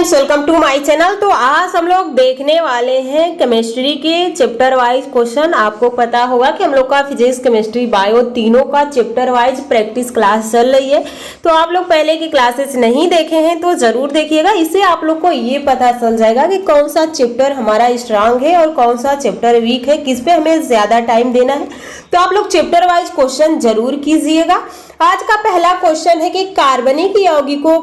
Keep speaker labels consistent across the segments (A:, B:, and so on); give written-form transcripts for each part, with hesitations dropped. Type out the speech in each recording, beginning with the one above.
A: Friends, welcome to my channel. तो आज हम लोग देखने वाले हैं केमिस्ट्री के चैप्टर वाइज क्वेश्चन। आपको पता होगा कि हम लोग का फिजिक्स, केमिस्ट्री, बायो तीनों का चैप्टर वाइज प्रैक्टिस क्लास चल रही है। तो आप लोग पहले की क्लासेस नहीं देखे हैं तो जरूर देखिएगा। इससे आप लोग को ये पता चल जाएगा कि कौन सा चैप्टर हमारा स्ट्रांग है और कौन सा चैप्टर वीक है, किस पे हमें ज्यादा टाइम देना है। तो आप लोग चैप्टर वाइज क्वेश्चन जरूर कीजिएगा। आज का पहला क्वेश्चन है कि कार्बनिक यौगिकों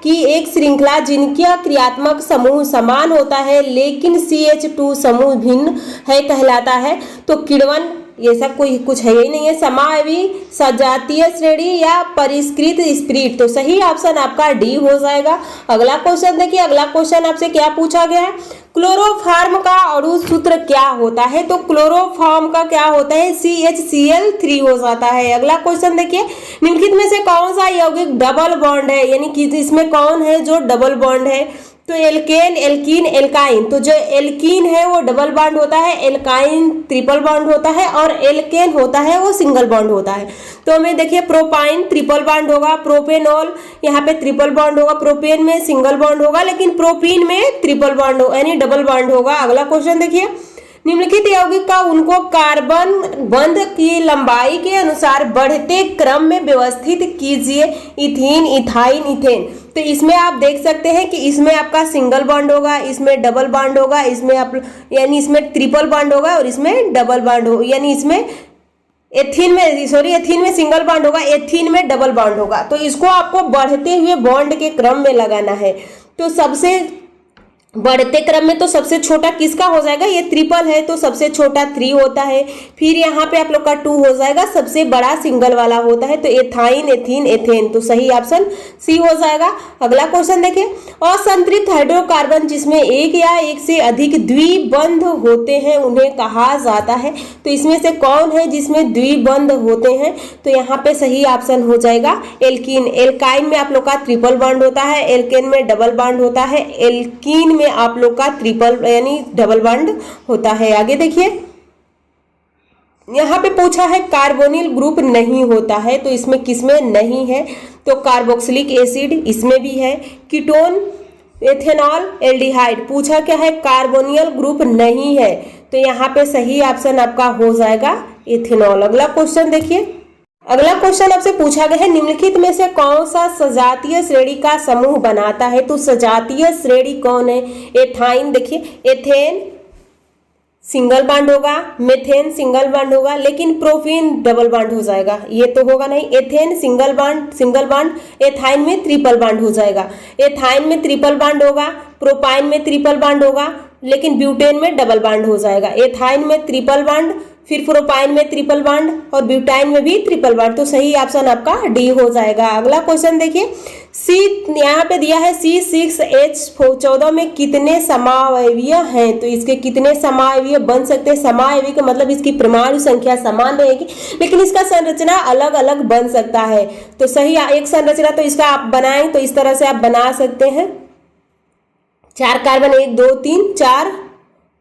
A: की एक श्रृंखला जिनका क्रियात्मक समूह समान होता है लेकिन CH2 समूह भिन्न है कहलाता है। तो किण्वन ये सब कोई कुछ है ही नहीं है। समावयवी, सजातीय श्रेणी या परिष्कृत स्पिरिट। तो सही ऑप्शन आपका डी हो जाएगा। अगला क्वेश्चन देखिए। अगला क्वेश्चन आपसे क्या पूछा गया है, क्लोरोफॉर्म का अणु सूत्र क्या होता है। तो क्लोरोफॉर्म का क्या होता है, CHCl3 हो जाता है। अगला क्वेश्चन देखिए, निम्नलिखित में से कौन सा यौगिक डबल बॉन्ड है, यानी कि इसमें कौन है जो डबल बॉन्ड है। तो एल्केन, एल्कीन, एल्काइन। तो जो एल्कीन है वो डबल बॉन्ड होता है, एल्काइन ट्रिपल बॉन्ड होता है और एल्केन होता है वो सिंगल बॉन्ड होता है। तो हमें देखिए प्रोपाइन ट्रिपल बॉन्ड होगा, प्रोपेनॉल यहाँ पे ट्रिपल बॉन्ड होगा, प्रोपेन में सिंगल बॉन्ड होगा लेकिन प्रोपीन में ट्रिपल बॉन्ड होगा यानी डबल बॉन्ड होगा। अगला क्वेश्चन देखिए, निम्नलिखित यौगिक का उनको कार्बन बंध की लंबाई के अनुसार बढ़ते क्रम में व्यवस्थित कीजिए। Ethene, ethyne, ethane. तो इसमें आप देख सकते हैं कि इसमें आपका सिंगल बॉन्ड होगा, इसमें डबल बॉन्ड होगा, इसमें आप यानी इसमें ट्रिपल बॉन्ड होगा और इसमें डबल बॉन्ड होगा, यानी इसमें एथीन में सिंगल बॉन्ड होगा, एथीन में डबल बॉन्ड होगा। तो इसको आपको बढ़ते हुए बॉन्ड के क्रम में लगाना है। तो सबसे बढ़ते क्रम में तो सबसे छोटा किसका हो जाएगा, ये ट्रिपल है तो सबसे छोटा 3 होता है। फिर यहाँ पे आप लोग का 2 हो जाएगा, सबसे बड़ा सिंगल वाला होता है। तो एथाइन, एथीन, एथेन। तो सही ऑप्शन सी हो जाएगा। अगला क्वेश्चन देखिए, असंतृप्त हाइड्रोकार्बन जिसमें एक या एक से अधिक द्विबंध होते हैं उन्हें कहा जाता है। तो इसमें से कौन है जिसमें द्विबंध होते हैं। तो यहाँ पे सही ऑप्शन हो जाएगा एल्कीन। एल्काइन में आप लोग का ट्रिपल बॉन्ड होता है, एल्केन में डबल बॉन्ड होता है, एल्कीन में आप लोग का ट्रिपल यानी डबल बॉन्ड होता है। आगे देखिए, यहाँ पे पूछा है कार्बोनिल ग्रुप नहीं होता है। तो इसमें किसमें नहीं है, तो कार्बोक्सिलिक एसिड इसमें भी है, कीटोन, एथेनॉल, एल्डिहाइड। पूछा क्या है, कार्बोनिल ग्रुप नहीं है। तो यहाँ पे सही ऑप्शन आपका हो जाएगा एथेनॉल। अगला क्वेश्चन देखिए। अगला क्वेश्चन आपसे पूछा गया है, निम्नलिखित में से कौन सा सजातीय श्रेणी का समूह बनाता है। तो सजातीय श्रेणी कौन है, एथाइन। देखिए एथेन सिंगल बॉन्ड होगा, मेथेन सिंगल बॉन्ड होगा लेकिन प्रोपीन डबल बॉन्ड हो जाएगा, ये तो होगा नहीं। एथेन सिंगल बॉन्ड, एथाइन में ट्रिपल बॉन्ड हो जाएगा। एथाइन में ट्रिपल बॉन्ड होगा, प्रोपाइन में ट्रिपल बॉन्ड होगा लेकिन ब्यूटेन में डबल बॉन्ड हो जाएगा। एथाइन में ट्रिपल बॉन्ड, फिर प्रोपाइन में ट्रिपल बॉन्ड और ब्यूटाइन में भी ट्रिपल बॉन्ड। तो सही ऑप्शन आपका डी हो जाएगा। अगला क्वेश्चन देखिए, सी यहाँ पे दिया है C6H14 में कितने समावयवीय हैं। तो इसके कितने समावयवीय बन सकते हैं। समावयवी का मतलब इसकी परमाणु संख्या समान रहेगी लेकिन इसका संरचना अलग अलग बन सकता है। तो सही एक संरचना तो इसका आप बनाएं तो इस तरह से आप बना सकते हैं। 4 कार्बन, 1 2 3 4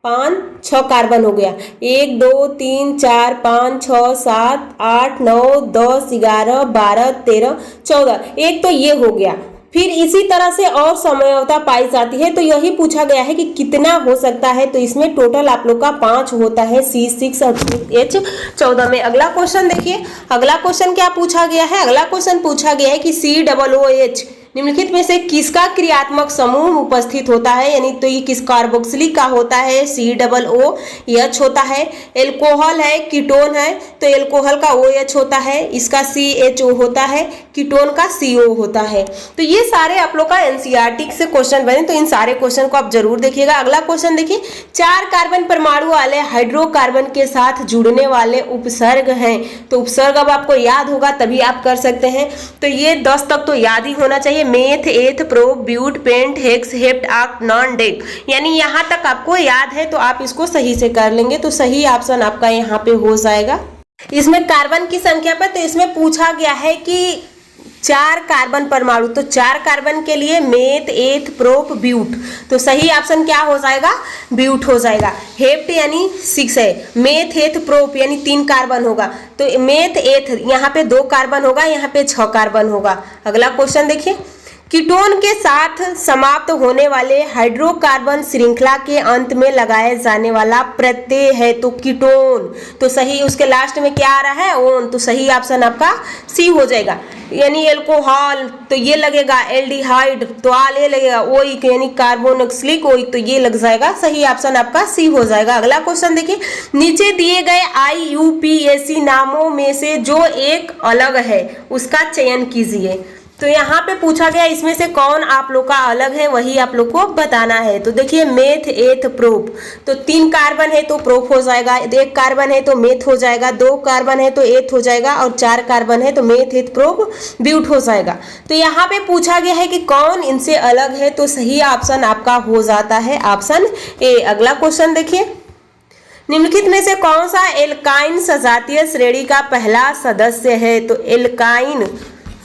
A: 5 6 कार्बन हो गया। 1 2 3 4 5 6 7 8 9 10 11 12 13 14। एक तो ये हो गया। फिर इसी तरह से और समयवता पाई जाती है। तो यही पूछा गया है कि कितना हो सकता है। तो इसमें टोटल आप लोग का 5 होता है C6H14 में। अगला क्वेश्चन देखिए। अगला क्वेश्चन क्या पूछा गया है, अगला क्वेश्चन पूछा गया है कि COOH निम्नलिखित में से किसका क्रियात्मक समूह उपस्थित होता है। यानी तो ये किस कार्बोक्सिलिक का होता है, COOH होता है। एल्कोहल है, कीटोन है तो एल्कोहल का OH होता है, इसका CHO होता है, कीटोन का CO होता है। तो ये सारे आप लोग का NCERT से क्वेश्चन बने, तो इन सारे क्वेश्चन को आप जरूर देखिएगा। अगला क्वेश्चन देखिए, 4 कार्बन परमाणु वाले हाइड्रोकार्बन के साथ जुड़ने वाले उपसर्ग हैं। तो उपसर्ग अब आपको याद होगा तभी आप कर सकते हैं। तो ये 10 तक तो याद ही होना चाहिए। Meth, eth, prop, but, pent, hex, hept, oct, non, dec. यानी यहाँ तक आपको याद है तो आप इसको सही से कर लेंगे। तो सही ऑप्शन आपका यहाँ पे हो जाएगा। इसमें कार्बन की संख्या पर तो इसमें पूछा गया है कि 4 कार्बन परमाणु। तो 4 कार्बन के लिए मेथ, एथ, प्रोप, ब्यूट। तो सही ऑप्शन क्या हो जाएगा, ब्यूट हो जाएगा। हेप्ट यानी 6 है, मेथ, एथ, प्रोप यानी 3 कार्बन होगा। तो मेथ, एथ यहाँ पे 2 कार्बन होगा, यहाँ पे 6 कार्बन होगा। अगला क्वेश्चन देखिए, कीटोन के साथ समाप्त होने वाले हाइड्रोकार्बन श्रृंखला के अंत में लगाया जाने वाला प्रत्यय है तो कीटोन। तो सही, उसके लास्ट में क्या आ रहा है? ओन। तो सही ऑप्शन आपका सी हो जाएगा। यानी एल्कोहल तो ये लगेगा, एल्डिहाइड तो आल ये लगेगा, ओइक यानी कार्बोक्सिलिक ओइक तो ये लग जाएगा। सही ऑप्शन आपका सी हो जाएगा। अगला क्वेश्चन देखिए, नीचे दिए गए IUPAC नामों में से जो एक अलग है उसका चयन कीजिए। तो यहाँ पे पूछा गया इसमें से कौन आप लोग का अलग है, वही आप लोग को बताना है। तो देखिए मेथ एथ प्रोप, तो 3 कार्बन है तो प्रोप हो जाएगा, 1 कार्बन है तो मेथ हो जाएगा, 2 कार्बन है तो एथ हो जाएगा और 4 कार्बन है तो मेथ एथ प्रोप ब्यूट हो जाएगा। तो यहाँ पे पूछा गया है कि कौन इनसे अलग है, तो सही ऑप्शन आपका हो जाता है ऑप्शन ए। अगला क्वेश्चन देखिए, निम्नलिखित में से कौन सा एल्काइन सजातीय श्रेणी का पहला सदस्य है? तो एल्काइन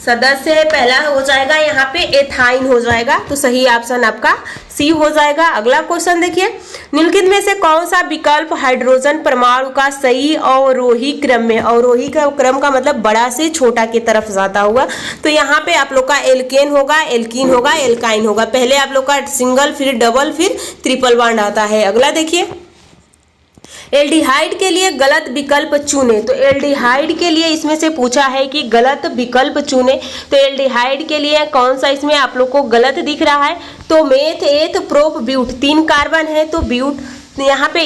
A: सदस्य है पहला हो जाएगा यहाँ पे एथाइन हो जाएगा। तो सही ऑप्शन आपका सी हो जाएगा। अगला क्वेश्चन देखिए, निम्नलिखित में से कौन सा विकल्प हाइड्रोजन परमाणु का सही अवरोही क्रम में, अवरोही का क्रम का मतलब बड़ा से छोटा की तरफ जाता होगा। तो यहाँ पे आप लोग का एल्केन होगा, एल्कीन होगा, एल्काइन होगा। पहले आप लोग का सिंगल फिर डबल फिर ट्रिपल बॉन्ड आता है। अगला देखिए, एल्डिहाइड के लिए गलत विकल्प चुने। तो एल्डिहाइड के लिए इसमें से पूछा है कि गलत विकल्प चुने। तो एल्डिहाइड के लिए कौन सा इसमें आप लोग को गलत दिख रहा है? तो मेथ एथ प्रोप ब्यूट, 3 कार्बन है तो ब्यूट, यहाँ पे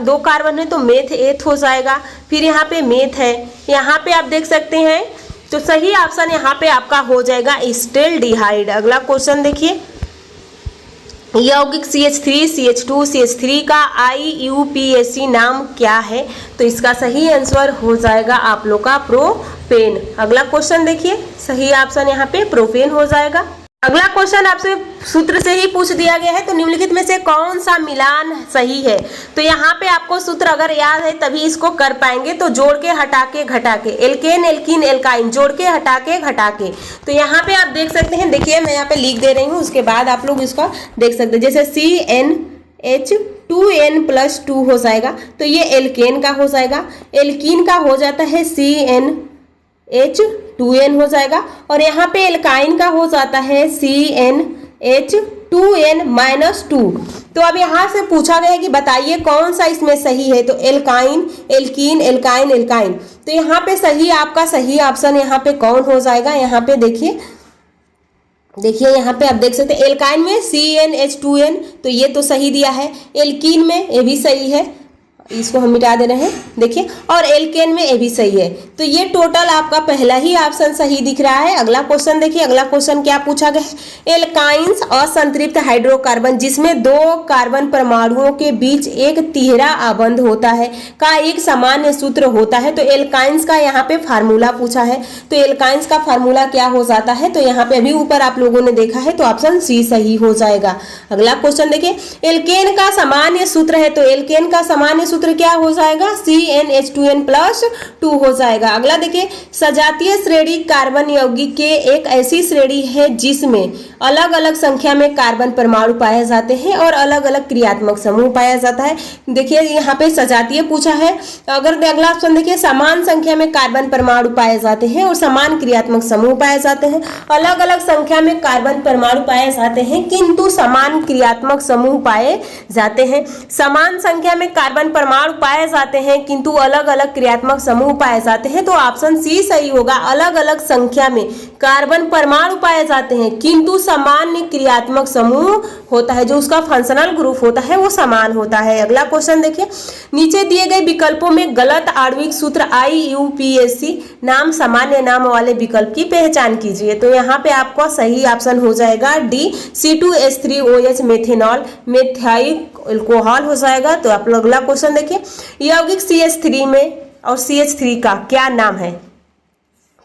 A: 2 कार्बन है तो मेथ एथ हो जाएगा। फिर यहाँ पे मेथ है, यहाँ पे आप देख सकते हैं। तो सही ऑप्शन यहाँ पे आपका हो जाएगा एस्टेल्डिहाइड। अगला क्वेश्चन देखिए, यौगिक CH3 CH2 CH3 का IUPAC नाम क्या है? तो इसका सही आंसर हो जाएगा आप लोग का प्रोपेन। अगला क्वेश्चन देखिए, सही ऑप्शन यहाँ पे प्रोपेन हो जाएगा। अगला क्वेश्चन आपसे सूत्र से ही पूछ दिया गया है, तो निम्नलिखित में से कौन सा मिलान सही है? तो यहाँ पे आपको सूत्र अगर याद है तभी इसको कर पाएंगे। तो जोड़ के हटा के घटा के, एल्केन एल्कीन एल्काइन, जोड़ के हटा के घटा के। तो यहाँ पे आप देख सकते हैं, देखिए मैं यहाँ पे लिख दे रही हूँ, उसके बाद आप लोग इसका देख सकते हैं। जैसे CnH2n+2 हो जाएगा तो ये एल्केन का हो जाएगा, एल्कीन का हो जाता है CnH2n हो जाएगा, और यहाँ पे एल्काइन का हो जाता है CnH2n-2। तो अब यहाँ से पूछा गया है कि बताइए कौन सा इसमें सही है? तो एल्काइन एल्कीन एल्काइन एल्काइन। तो यहाँ पे सही आपका सही ऑप्शन यहाँ पे कौन हो जाएगा? यहाँ पे देखिए यहाँ पे आप देख सकते हैं एल्काइन में CnH2n, तो ये तो सही दिया है। एल्कीन में ये भी सही है, इसको हम मिटा दे रहे हैं देखिए, और एल्केन में ये भी सही है। तो ये टोटल आपका पहला ही ऑप्शन सही दिख रहा है। अगला क्वेश्चन देखिए, अगला क्वेश्चन क्या पूछा गया है? एल्काइंस असंतृप्त हाइड्रोकार्बन जिसमें 2 कार्बन परमाणुओं के बीच एक तिहरा आबंध होता है का एक सामान्य सूत्र होता है। तो एल्काइंस का यहाँ पे फार्मूला पूछा है, तो एल्काइंस का फार्मूला क्या हो जाता है? तो यहाँ पे अभी ऊपर आप लोगों ने देखा है, तो ऑप्शन सी सही हो जाएगा। अगला क्वेश्चन देखिए, एल्केन का सामान्य सूत्र है, तो एल्केन का सामान्य सूत्र क्या हो जाएगा? CnH2n+2 हो जाएगा। अगला देखिए, सजातीय श्रेणी कार्बन यौगिक के एक ऐसी श्रेणी है जिसमें अलग अलग संख्या में कार्बन परमाणु पाए जाते हैं और अलग अलग क्रियात्मक समूह पाया जाता है। देखिए यहाँ पे सजातीय पूछा है। अगर अगला ऑप्शन देखिए, समान संख्या में कार्बन परमाणु पाए जाते हैं और समान क्रियात्मक समूह पाए जाते हैं। अलग अलग संख्या में कार्बन परमाणु पाए जाते हैं किंतु समान क्रियात्मक समूह पाए जाते हैं। समान संख्या में कार्बन परमाणु पाए जाते हैं किंतु अलग अलग क्रियात्मक समूह पाए जाते हैं। तो ऑप्शन सी सही होगा। अलग अलग संख्या में कार्बन परमाणु पाए जाते हैं किंतु सामान्य क्रियात्मक समूह होता है, जो उसका फंक्शनल ग्रुप होता है वो समान होता है। अगला क्वेश्चन देखिए, नीचे दिए गए विकल्पों में गलत आणविक सूत्र IUPAC नाम सामान्य नाम वाले विकल्प की पहचान कीजिए। तो यहाँ पे आपका सही ऑप्शन हो जाएगा D, C2H3OH methanol methyl alcohol हो जाएगा। तो आप लोग अगला क्वेश्चन देखिए, यौगिक CH3 में और CH3 का क्या नाम है?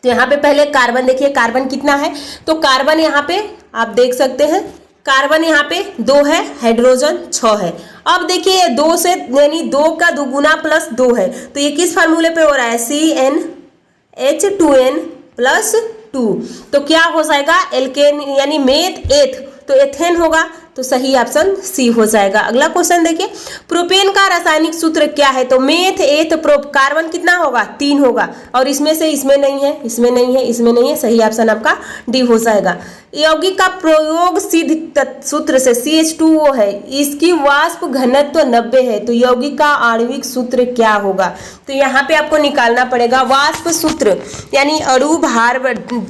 A: तो यहाँ पे पहले कार्बन देखिए, कार्बन कितना है? तो कार्बन यहाँ पे आप देख सकते हैं, कार्बन यहाँ पे 2 है, हाइड्रोजन 6 है। अब देखिए 2 से यानी 2 का दुगुना प्लस 2 है, तो ये किस फार्मूले पे हो रहा है? CnH2n+2। तो क्या हो जाएगा? एल्केन यानी मेथ एथ, तो एथेन होगा। तो सही ऑप्शन सी हो जाएगा। अगला क्वेश्चन देखिए, प्रोपेन का रासायनिक सूत्र क्या है? तो मेथ एथ प्रोप, कार्बन कितना होगा? 3 होगा, और इसमें से इसमें नहीं है, इसमें नहीं है, इसमें नहीं है, सही ऑप्शन आपका डी हो जाएगा। यौगिक का प्रयोग सिद्ध सूत्र से CH2O है, इसकी वाष्प घनत्व 90 है, तो यौगिक का आणविक सूत्र क्या होगा? तो यहाँ पे आपको निकालना पड़ेगा वाष्प सूत्र, यानी अणु भार,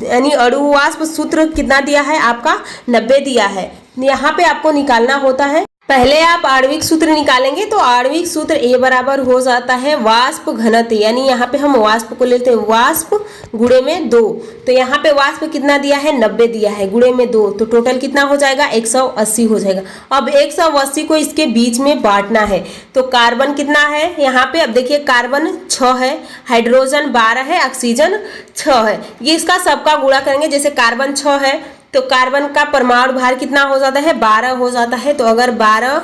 A: यानी अणु वाष्प सूत्र कितना दिया है आपका? 90 दिया है। यहाँ पे आपको निकालना होता है, पहले आप आणविक सूत्र निकालेंगे, तो आणविक सूत्र A बराबर हो जाता है वाष्प घनत्व, यानी यहाँ पे हम वाष्प को लेते हैं, वाष्प गुणे में 2, तो यहाँ पे वाष्प कितना दिया है? 90 दिया है, गुणे में 2, तो टोटल कितना हो जाएगा? 180 हो जाएगा। अब 180 को इसके बीच में बांटना है, तो कार्बन कितना है यहाँ पे? अब देखिए कार्बन 6 है, हाइड्रोजन 12 है, ऑक्सीजन 6 है, ये इसका सबका गुणा करेंगे। जैसे कार्बन 6 है तो कार्बन का परमाणु भार कितना हो जाता है? 12 हो जाता है, तो अगर 12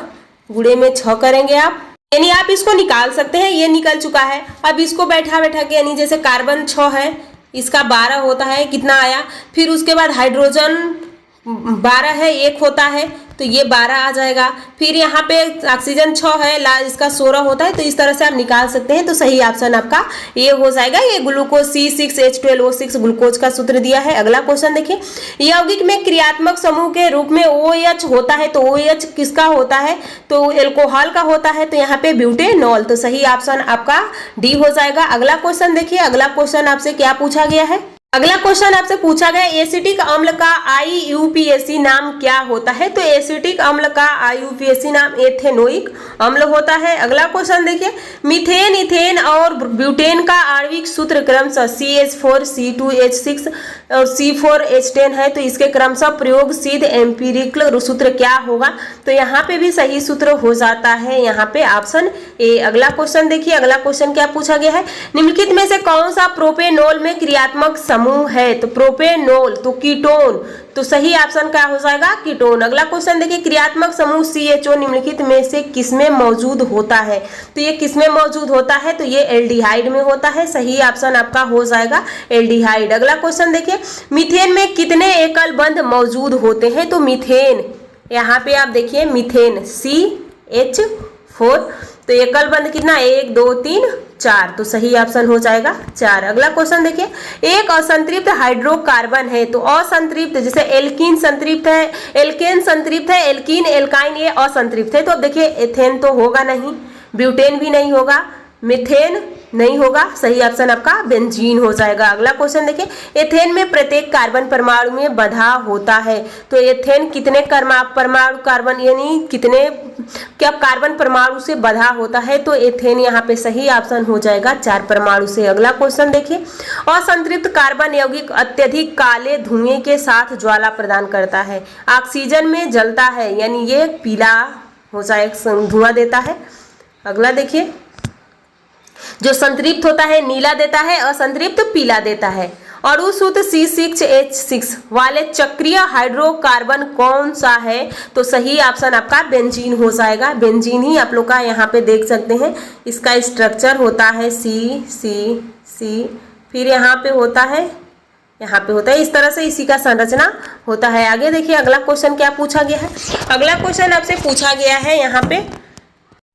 A: गुणे में 6 करेंगे आप, यानी आप इसको निकाल सकते हैं, ये निकल चुका है। अब इसको बैठा बैठा के, यानी जैसे कार्बन 6 है, इसका 12 होता है, कितना आया? फिर उसके बाद हाइड्रोजन 12 है, 1 होता है, तो ये 12 आ जाएगा। फिर यहाँ पे ऑक्सीजन 6 है, इसका 16 होता है, तो इस तरह से आप निकाल सकते हैं, तो सही ऑप्शन आपका ये हो जाएगा। ये ग्लूकोज C6H12O6 ग्लूकोज का सूत्र दिया है। अगला क्वेश्चन देखिए, यौगिक में क्रियात्मक समूह के रूप में OH होता है, तो OH किसका होता है? तो एल्कोहल का होता है, तो यहाँ पे ब्यूटेनॉल, तो सही ऑप्शन आपका डी हो जाएगा। अगला क्वेश्चन देखिए, अगला क्वेश्चन आपसे क्या पूछा गया है? अगला क्वेश्चन आपसे पूछा गया, एसिटिक अम्ल का IUPAC नाम क्या होता है? तो एसिटिक अम्ल का IUPAC नाम एथेनोइक अम्ल होता है। अगला क्वेश्चन देखिए, मीथेन, इथेन और ब्यूटेन का आणविक सूत्र क्रमशः CH4 C2H6 और C4H10 है, तो इसके क्रमशः प्रयोग सिद्ध एम्पिरिकल सूत्र क्या होगा? तो यहाँ पे भी सही सूत्र हो जाता है, यहाँ पे ऑप्शन ए। अगला क्वेश्चन देखिए, अगला क्वेश्चन क्या पूछा गया है, निम्नलिखित में से कौन सा प्रोपेनॉल में क्रियात्मक समूह है? तो प्रोपेनॉल, तो कीटोन, तो सही ऑप्शन क्या हो जाएगा? कीटोन। अगला क्वेश्चन देखिए, क्रियात्मक समूह CHO निम्नलिखित में से किसमें मौजूद होता है? तो ये किसमें मौजूद होता है? तो ये एल्डिहाइड में होता है, सही ऑप्शन आपका हो जाएगा एल्डिहाइड। अगला क्वेश्चन देखिए, मीथेन में कितने एकल बंध मौजूद होते हैं? तो मीथेन, यहाँ पे आप देखिए मीथेन CH4, तो एकल बंध कितना? 1 2 3 4, तो सही ऑप्शन हो जाएगा 4। अगला क्वेश्चन देखिए, एक असंतृप्त हाइड्रोकार्बन है, तो असंतृप्त, जैसे एल्कीन संतृप्त है, एल्केन संतृप्त है, एल्कीन एल्काइन ये असंतृप्त है, तो अब देखिए एथेन तो होगा नहीं, ब्यूटेन भी नहीं होगा, मीथेन नहीं होगा, सही ऑप्शन आपका बेंजीन हो जाएगा। अगला क्वेश्चन देखिए, एथेन में प्रत्येक कार्बन परमाणु में बंधा होता है, तो एथेन कितने परमाणु कार्बन, यानी कितने क्या कार्बन परमाणु से बंधा होता है? तो एथेन यहाँ पे सही ऑप्शन हो जाएगा 4 परमाणु से। अगला क्वेश्चन देखिए, असंतृप्त कार्बन यौगिक अत्यधिक काले धुएं के साथ ज्वाला प्रदान करता है, ऑक्सीजन में जलता है, यानी ये पीला हो जाए, धुआं देता है। अगला देखिए, जो संतृप्त होता है नीला देता है, असंतृप्त पीला देता है। अणु सूत्र C6H6 वाले चक्रीय हाइड्रोकार्बन कौन सा है? तो सही ऑप्शन आपका बेंजीन हो जाएगा, बेंजीन ही आप लोग का यहाँ पे देख सकते हैं, इसका स्ट्रक्चर होता है C, फिर यहाँ पे होता है, यहाँ पे होता है, इस तरह से इसी का संरचना होता है। आगे देखिए, अगला क्वेश्चन क्या पूछा गया है? अगला क्वेश्चन आपसे पूछा गया है, यहाँ पे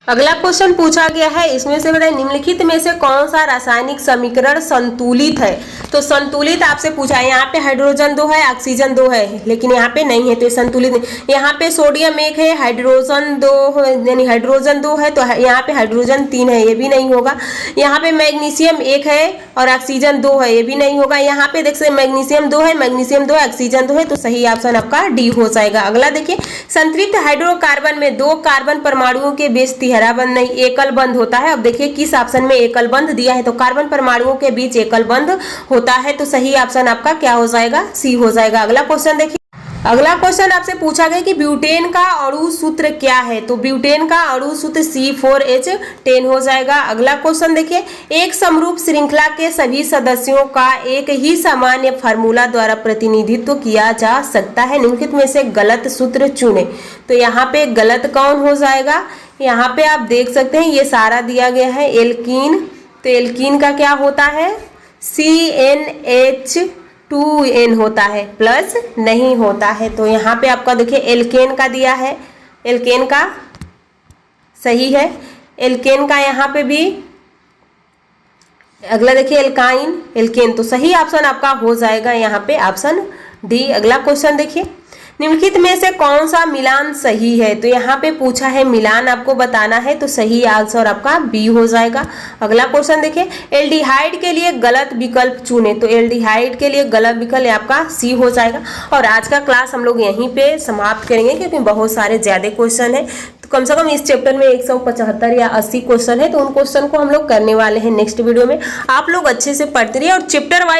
A: अगला क्वेश्चन पूछा गया है, इसमें से बताइए निम्नलिखित में से कौन सा रासायनिक समीकरण संतुलित है? तो संतुलित आपसे पूछा है, यहाँ पे हाइड्रोजन 2 है, ऑक्सीजन 2 है, लेकिन यहाँ पे नहीं है, तो संतुलित नहीं। यहाँ पे सोडियम 1 है, हाइड्रोजन 2, यानी हाइड्रोजन 2 है, तो यहाँ पे हाइड्रोजन 3 है, ये भी नहीं होगा। यहाँ पे मैग्नीशियम 1 है और ऑक्सीजन 2 है, ये भी नहीं होगा। यहाँ पे देख सकते मैग्नीशियम 2 है, मैग्नीशियम 2 है, ऑक्सीजन 2 है, तो सही ऑप्शन आपका डी हो जाएगा। अगला देखिए, संतृप्त हाइड्रोकार्बन में 2 कार्बन परमाणुओं के बीच तिहरा बंध नहीं, एकल बंध होता है। अब देखिए किस ऑप्शन में एकल बंध दिया है, तो कार्बन परमाणुओं के बीच एकल बंध होता है, तो सही ऑप्शन आपका क्या हो जाएगा? सी हो जाएगा। अगला क्वेश्चन देखिए, अगला क्वेश्चन आपसे पूछा गया कि ब्यूटेन का अणु सूत्र क्या है? तो ब्यूटेन का अणु सूत्र C4H10 हो जाएगा। अगला क्वेश्चन देखिए, एक समरूप श्रृंखला के सभी सदस्यों का एक ही सामान्य फार्मूला द्वारा प्रतिनिधित्व किया जा सकता है, निम्नलिखित में से गलत सूत्र चुने। तो यहाँ पे गलत कौन हो जाएगा? यहाँ पे आप देख सकते हैं ये सारा दिया गया है, एल्कीन, तो एल्कीन का क्या होता है? CNH 2n होता है, प्लस नहीं होता है। तो यहाँ पे आपका देखिए एल्केन का दिया है, एल्केन का सही है। एल्केन का यहाँ पे भी अगला देखिए एल्काइन, एल्केन, तो सही ऑप्शन आपका हो जाएगा यहाँ पे ऑप्शन डी। अगला क्वेश्चन देखिए, निम्नलिखित में से कौन सा मिलान सही है? तो यहाँ पे पूछा है मिलान आपको बताना है, तो सही आंसर आपका बी हो जाएगा। अगला क्वेश्चन देखिए, एल्डिहाइड के लिए गलत विकल्प चुने, तो एल्डिहाइड के लिए गलत विकल्प आपका सी हो जाएगा। और आज का क्लास हम लोग यहीं पे समाप्त करेंगे क्योंकि बहुत सारे ज्यादा क्वेश्चन है, तो कम से कम इस चैप्टर में 175 या 80 क्वेश्चन है, तो उन क्वेश्चन को हम लोग करने वाले हैं नेक्स्ट वीडियो में। आप लोग अच्छे से पढ़ते रहिए और चैप्टर वाइज